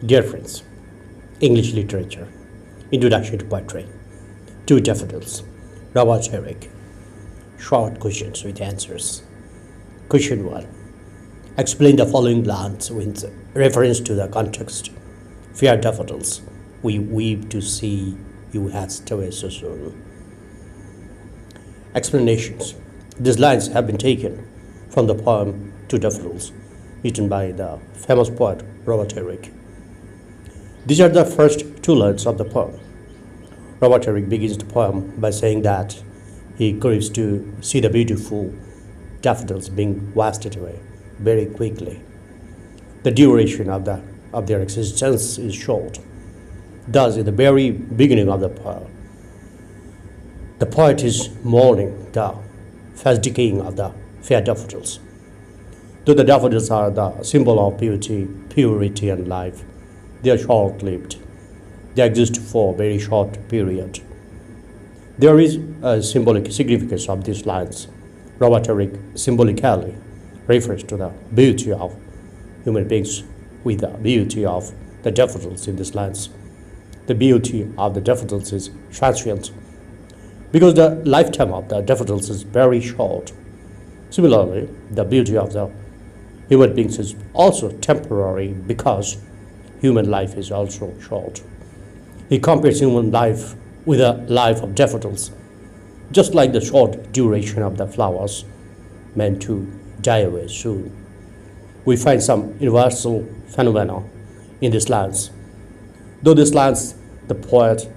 Dear friends, English literature, introduction to poetry, two daffodils, Robert Herrick, short questions with answers. Question 1. Explain the following lines with reference to the context. Fair daffodils, we weep to see you hast away so soon. Explanations. These lines have been taken from the poem Two Daffodils, written by the famous poet Robert Herrick. These are the first two lines of the poem. Robert Herrick begins the poem by saying that he grieves to see the beautiful daffodils being wasted away very quickly. The duration of their existence is short. Thus, in the very beginning of the poem, the poet is mourning the fast decaying of the fair daffodils. Though the daffodils are the symbol of beauty, purity, and life, they are short-lived. They exist for a very short period. There is a symbolic significance of these lines. Robert Herrick symbolically refers to the beauty of human beings with the beauty of the daffodils in these lines. The beauty of the daffodils is transient because the lifetime of the daffodils is very short. Similarly, the beauty of the human beings is also temporary because human life is also short. He compares human life with the life of daffodils, just like the short duration of the flowers meant to die away soon. We find some universal phenomena in these lines. Though these lines, the poet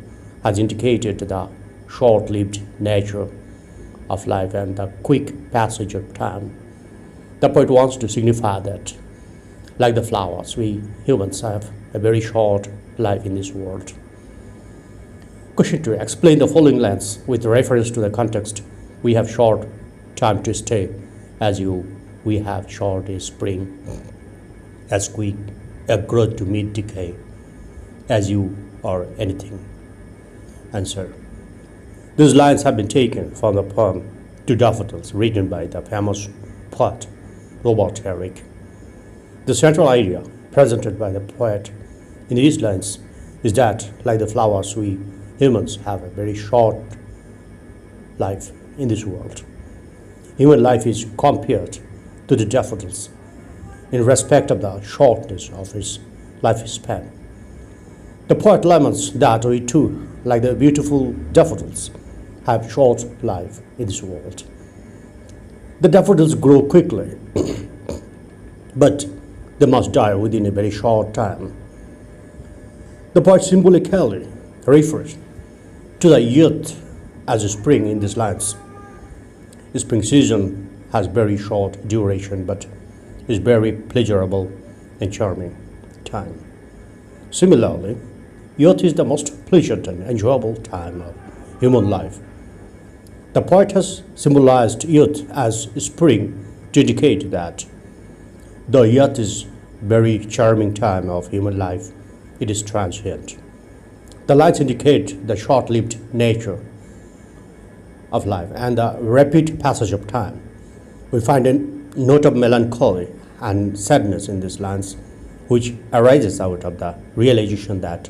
has indicated the short-lived nature of life and the quick passage of time. The poet wants to signify that, like the flowers, we humans have a very short life in this world. Question 2. Explain the following lines with reference to the context. We have short time to stay, as we have short is spring, as quick a growth to meet decay, as you are anything. Answer. These lines have been taken from the poem Two Daffodils, written by the famous poet Robert Herrick. The central idea presented by the poet in these lines is that, like the flowers, we humans have a very short life in this world. Human life is compared to the daffodils in respect of the shortness of his lifespan. The poet laments that we too, like the beautiful daffodils, have short life in this world. The daffodils grow quickly, but they must die within a very short time. The poet symbolically refers to the youth as a spring in these lines. The spring season has very short duration, but is very pleasurable and charming time. Similarly, youth is the most pleasant and enjoyable time of human life. The poet has symbolized youth as spring to indicate that though youth is very charming time of human life, it is transient. The lines indicate the short-lived nature of life and the rapid passage of time. We find a note of melancholy and sadness in these lines, which arises out of the realization that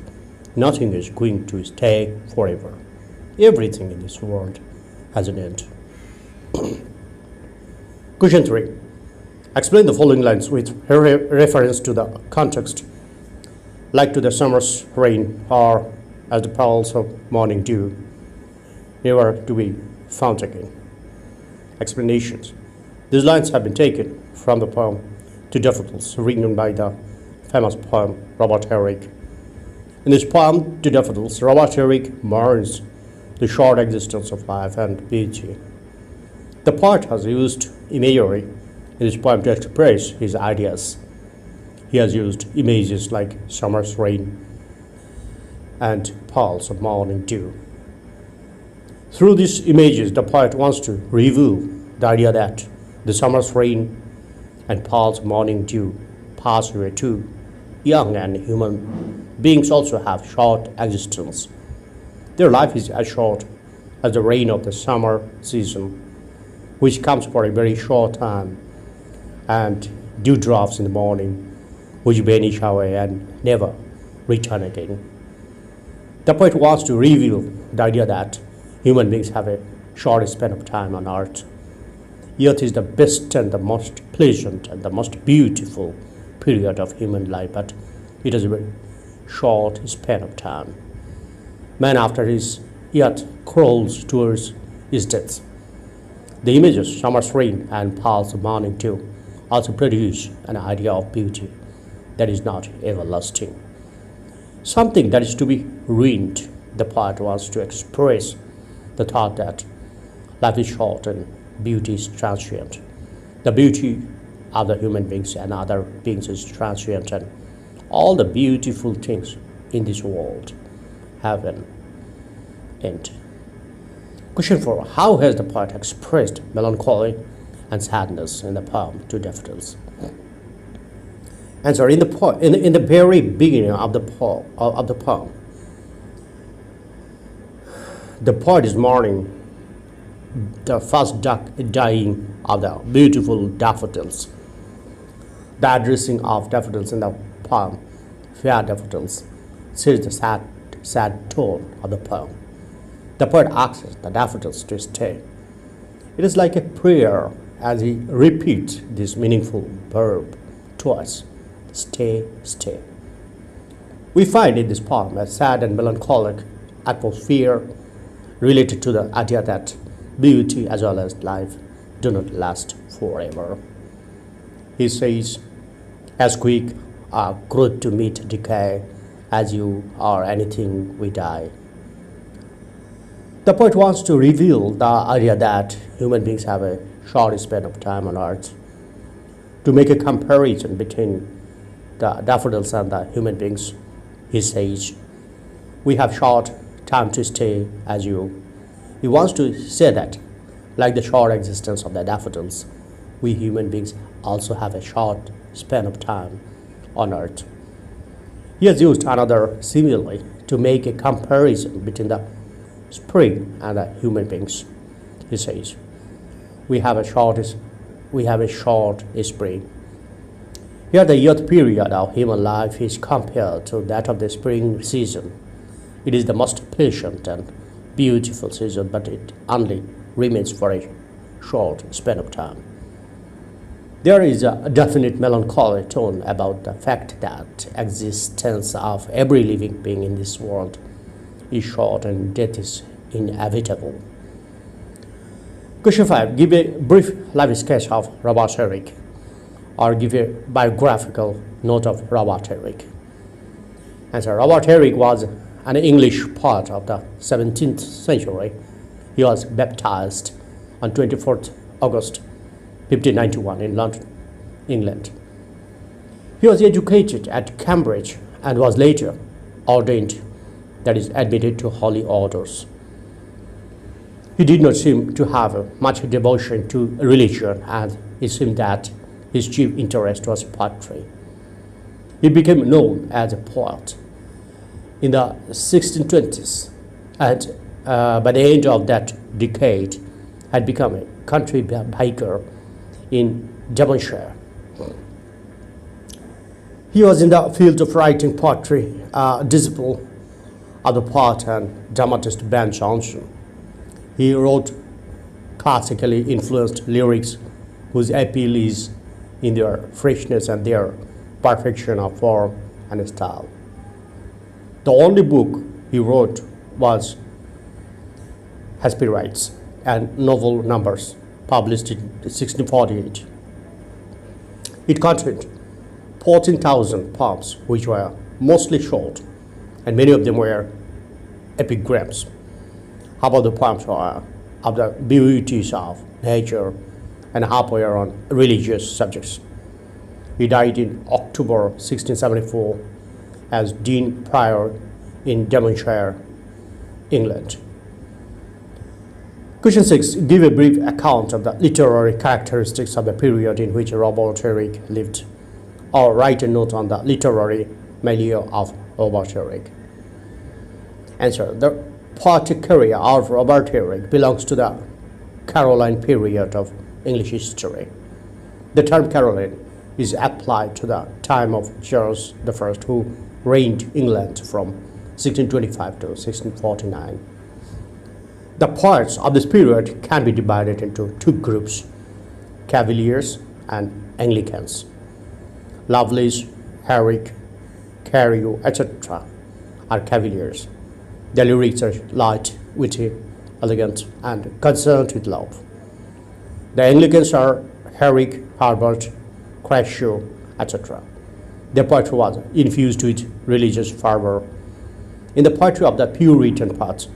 nothing is going to stay forever. Everything in this world has an end. Question 3. Explain the following lines with reference to the context. Like to the summer's rain, or as the pearls of morning dew, never to be found again. Explanations. These lines have been taken from the poem Two Daffodils, written by the famous poet Robert Herrick. In this poem, Two Daffodils, Robert Herrick mourns the short existence of life and beauty. The poet has used imagery in this poem to express his ideas. He has used images like summer's rain and pearls of morning dew. Through these images, the poet wants to reveal the idea that the summer's rain and pearls of morning dew pass away too. Young and human beings also have short existence. Their life is as short as the rain of the summer season, which comes for a very short time, and dewdrops in the morning, which vanish away and never return again. The poet wants to reveal the idea that human beings have a short span of time on earth. Earth is the best and the most pleasant and the most beautiful period of human life, but it is a very short span of time. Man, after his earth, crawls towards his death. The images, summer's rain and pulse of morning dew, also produce an idea of beauty that is not everlasting. Something that is to be ruined. The poet wants to express the thought that life is short and beauty is transient. The beauty of the human beings and other beings is transient, and all the beautiful things in this world have an end. Question 4. How has the poet expressed melancholy and sadness in the poem To Daffodils? Answer. In the very beginning of the poem, the poet is mourning the first dying of the beautiful daffodils. The addressing of daffodils in the poem, Fair Daffodils, sets the sad tone of the poem. The poet asks the daffodils to stay. It is like a prayer as he repeats this meaningful verb twice. Stay, stay. We find in this poem a sad and melancholic atmosphere related to the idea that beauty as well as life do not last forever. He says, as quick are growth to meet decay, as you are anything we die. The poet wants to reveal the idea that human beings have a short span of time on earth. To make a comparison between the daffodils and the human beings, he says, we have short time to stay as you. He wants to say that, like the short existence of the daffodils, we human beings also have a short span of time on earth. He has used another simile to make a comparison between the spring and the human beings. He says, we have a short spring. Here the youth period of human life is compared to that of the spring season. It is the most patient and beautiful season, but it only remains for a short span of time. There is a definite melancholy tone about the fact that existence of every living being in this world is short and death is inevitable. Question 5. Give a brief life sketch of Robert Herrick, or give a biographical note of Robert Herrick. Answer. Robert Herrick was an English poet of the 17th century. He was baptized on 24th August 1591 in London, England. He was educated at Cambridge and was later ordained, that is, admitted to holy orders. He did not seem to have much devotion to religion, and it seemed that his chief interest was poetry. He became known as a poet in the 1620s, and by the end of that decade had become a country biker in Devonshire. He was in the field of writing poetry, disciple of the poet and dramatist Ben Jonson. He wrote classically influenced lyrics whose appeal is in their freshness and their perfection of form and style. The only book he wrote was Hesperides and Novel Numbers, published in 1648. It contained 14,000 poems, which were mostly short, and many of them were epigrams. Half of the poems were of the beauties of nature, and half were on religious subjects. He died in October 1674 as Dean Prior in Devonshire, England. Question 6. Give a brief account of the literary characteristics of the period in which Robert Herrick lived, or write a note on the literary milieu of Robert Herrick. Answer. The poetic career of Robert Herrick belongs to the Caroline period of English history. The term Caroline is applied to the time of Charles I, who reigned England from 1625 to 1649. The poets of this period can be divided into two groups: Cavaliers and Anglicans. Lovelace, Herrick, Carew, etc. are Cavaliers. Their lyrics are light, witty, elegant, and concerned with love. The Anglicans are Herrick, Herbert, Crashaw, etc. Their poetry was infused with religious fervor. In the poetry of the Puritan part,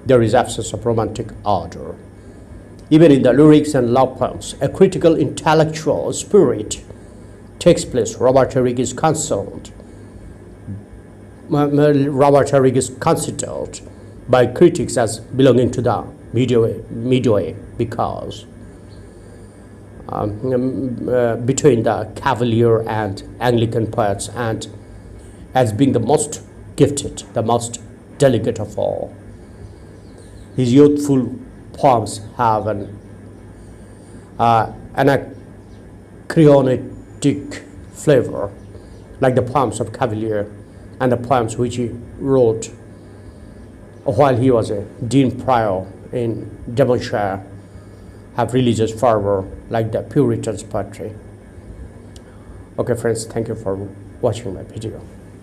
there is absence of romantic ardor. Even in the lyrics and love poems, a critical intellectual spirit takes place. Robert Herrick is considered by critics as belonging to the midway because between the Cavalier and Anglican poets, and as being the most gifted, the most delicate of all. His youthful poems have an anachronistic flavor, like the poems of Cavalier and the poems which he wrote while he was a Dean Prior in Devonshire have religious fervor, like the Puritans' poetry. Okay friends, thank you for watching my video.